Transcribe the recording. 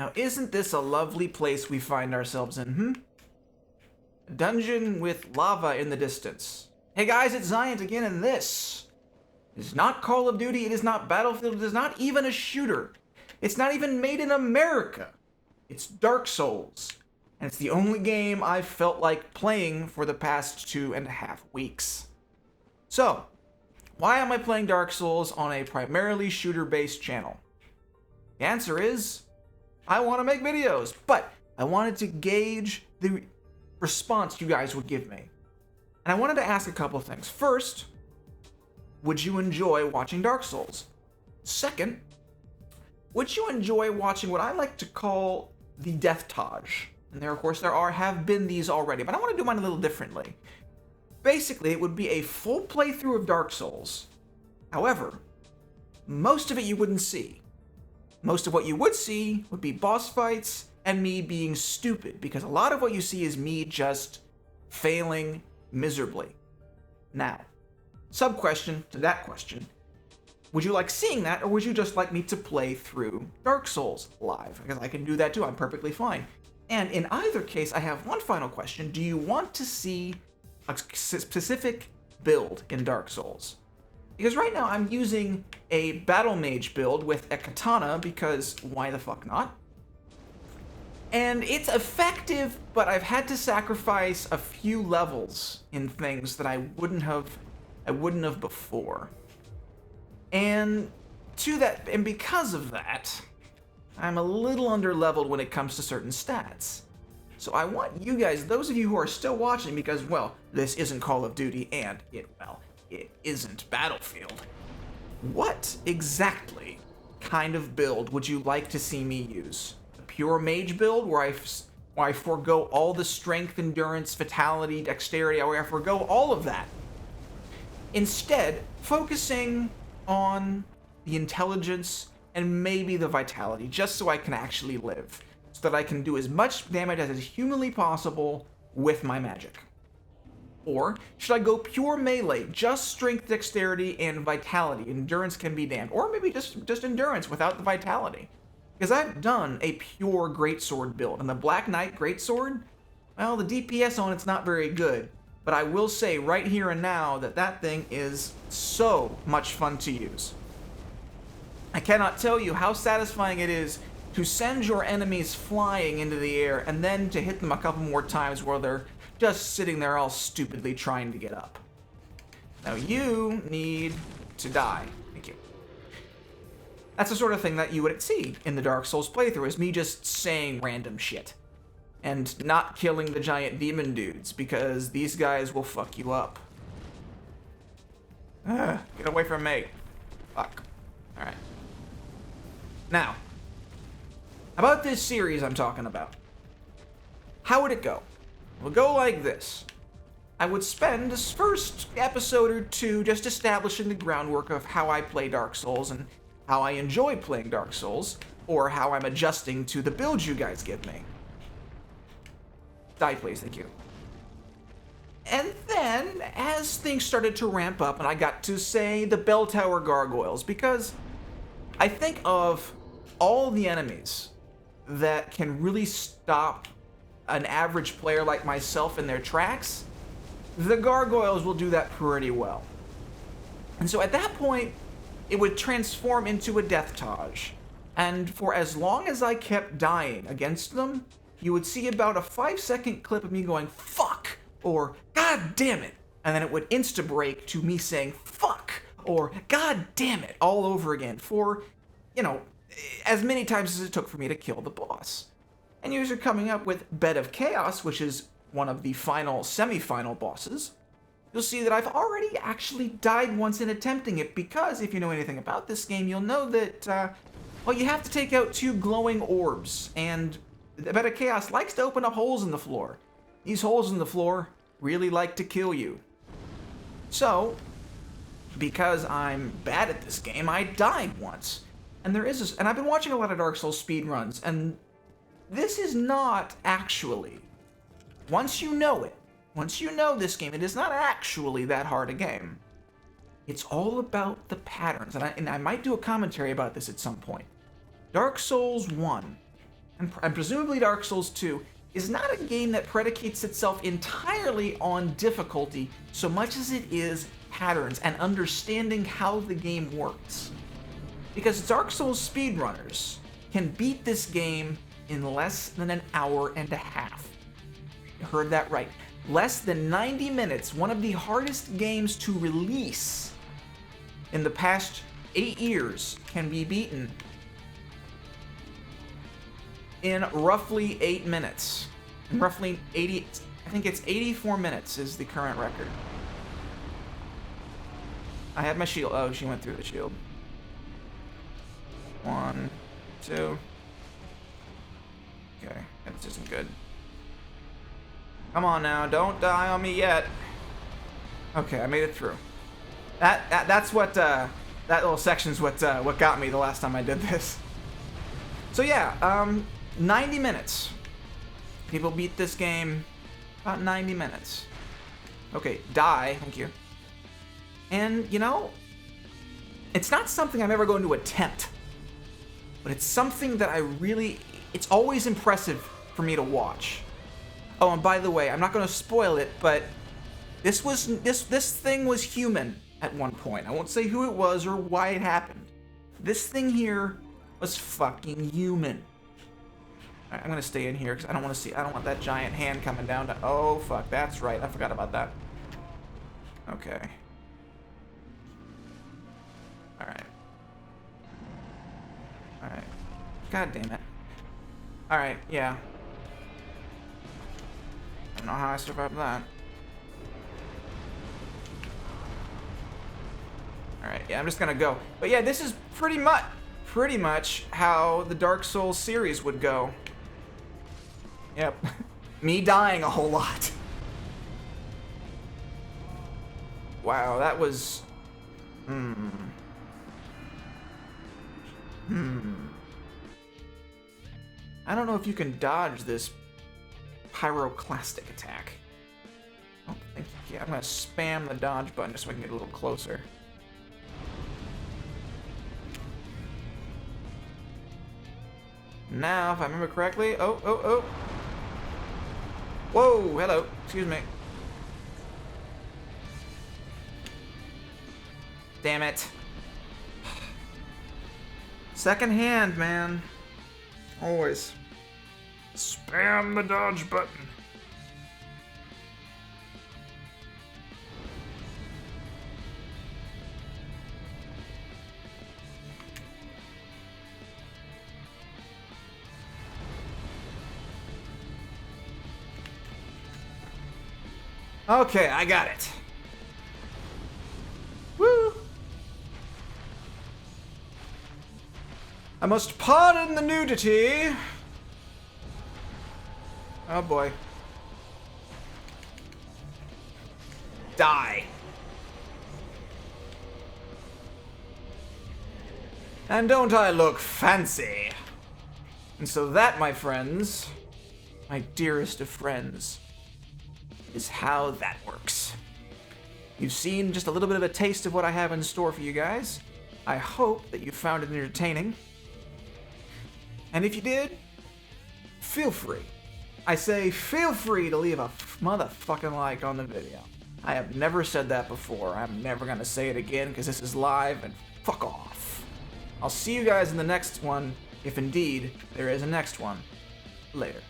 Now, isn't this a lovely place we find ourselves in, A dungeon with lava in the distance. Hey guys, it's Ziant again, and this is not Call of Duty, it is not Battlefield, it is not even a shooter. It's not even made in America. It's Dark Souls. And it's the only game I've felt like playing for the past 2.5 weeks. So, why am I playing Dark Souls on a primarily shooter-based channel? The answer is, I want to make videos, but I wanted to gauge the response you guys would give me. And I wanted to ask a couple things. First, would you enjoy watching Dark Souls? Second, would you enjoy watching what I like to call the deathtage? And there, of course, have been these already, but I want to do mine a little differently. Basically, it would be a full playthrough of Dark Souls. However, most of it you wouldn't see. Most of what you would see would be boss fights and me being stupid, because a lot of what you see is me just failing miserably. Now, sub-question to that question. Would you like seeing that, or would you just like me to play through Dark Souls live? Because I can do that too, I'm perfectly fine. And in either case, I have one final question. Do you want to see a specific build in Dark Souls? Because right now I'm using a Battle Mage build with a katana, because why the fuck not? And it's effective, but I've had to sacrifice a few levels in things that I wouldn't have before. And because of that, I'm a little underleveled when it comes to certain stats. So I want you guys, those of you who are still watching, because, well, this isn't Call of Duty, and it isn't Battlefield. What exactly kind of build would you like to see me use? A pure mage build where I forego all the strength, endurance, vitality, dexterity, where I forego all of that. Instead, focusing on the intelligence and maybe the vitality, just so I can actually live, so that I can do as much damage as is humanly possible with my magic. Or should I go pure melee, just strength, dexterity, and vitality? Endurance can be damned. Or maybe just endurance without the vitality. Because I've done a pure greatsword build, and the Black Knight greatsword, well, the DPS on it's not very good. But I will say right here and now that thing is so much fun to use. I cannot tell you how satisfying it is to send your enemies flying into the air and then to hit them a couple more times while they're just sitting there all stupidly trying to get up. Now you need to die. Thank you. That's the sort of thing that you would see in the Dark Souls playthrough, is me just saying random shit. And not killing the giant demon dudes, because these guys will fuck you up. Get away from me. Fuck. Alright. Now, about this series I'm talking about. How would it go? It would go like this. I would spend this first episode or two just establishing the groundwork of how I play Dark Souls and how I enjoy playing Dark Souls, or how I'm adjusting to the builds you guys give me. Die, please, thank you. And then, as things started to ramp up and I got to, say, the Bell Tower Gargoyles, because I think of all the enemies that can really stop an average player like myself in their tracks, the gargoyles will do that pretty well. And so at that point, it would transform into a deathtage. And for as long as I kept dying against them, you would see about a 5-second clip of me going, fuck, or god damn it. And then it would insta-break to me saying, fuck, or god damn it, all over again for, as many times as it took for me to kill the boss. And usually coming up with Bed of Chaos, which is one of the final, semi-final bosses, you'll see that I've already actually died once in attempting it, because if you know anything about this game, you'll know that, you have to take out 2 glowing orbs, and the Bed of Chaos likes to open up holes in the floor. These holes in the floor really like to kill you. So, because I'm bad at this game, I died once. And and I've been watching a lot of Dark Souls speedruns, and this is not actually, once you know this game, it is not actually that hard a game. It's all about the patterns, and I might do a commentary about this at some point. Dark Souls 1 and presumably Dark Souls 2, is not a game that predicates itself entirely on difficulty so much as it is patterns and understanding how the game works. Because Dark Souls speedrunners can beat this game in less than an hour and a half. You heard that right. Less than 90 minutes, one of the hardest games to release in the past 8 years, can be beaten in roughly 8 minutes. In roughly 80, I think it's 84 minutes is the current record. I had my shield. Oh, she went through the shield. 1, 2. Okay, that isn't good. Come on now, don't die on me yet. Okay, I made it through. That's what that little section's what got me the last time I did this. So yeah, 90 minutes. People beat this game about 90 minutes. Okay, die, thank you. And you know, it's not something I'm ever going to attempt, but it's something that it's always impressive for me to watch. Oh, and by the way, I'm not going to spoil it, but this thing was human at one point. I won't say who it was or why it happened. This thing here was fucking human. All right, I'm going to stay in here because I don't want that giant hand coming down to... Oh, fuck, that's right. I forgot about that. Okay. Alright. Alright. God damn it. Alright, yeah. I don't know how I survived that. Alright, yeah, I'm just gonna go. But yeah, this is pretty much how the Dark Souls series would go. Yep. Me dying a whole lot. Wow, that was... I don't know if you can dodge this pyroclastic attack. I don't think you can. I'm gonna spam the dodge button just so I can get a little closer. Now, if I remember correctly... Oh. Whoa, hello. Excuse me. Damn it. Second hand, man. Always. Spam the dodge button. Okay, I got it. Woo! I must pardon the nudity. Oh boy. Die. And don't I look fancy? And so that, my friends, my dearest of friends, is how that works. You've seen just a little bit of a taste of what I have in store for you guys. I hope that you found it entertaining. And if you did, feel free. I say feel free to leave a motherfucking like on the video. I have never said that before. I'm never gonna say it again because this is live and fuck off. I'll see you guys in the next one, if indeed there is a next one, later.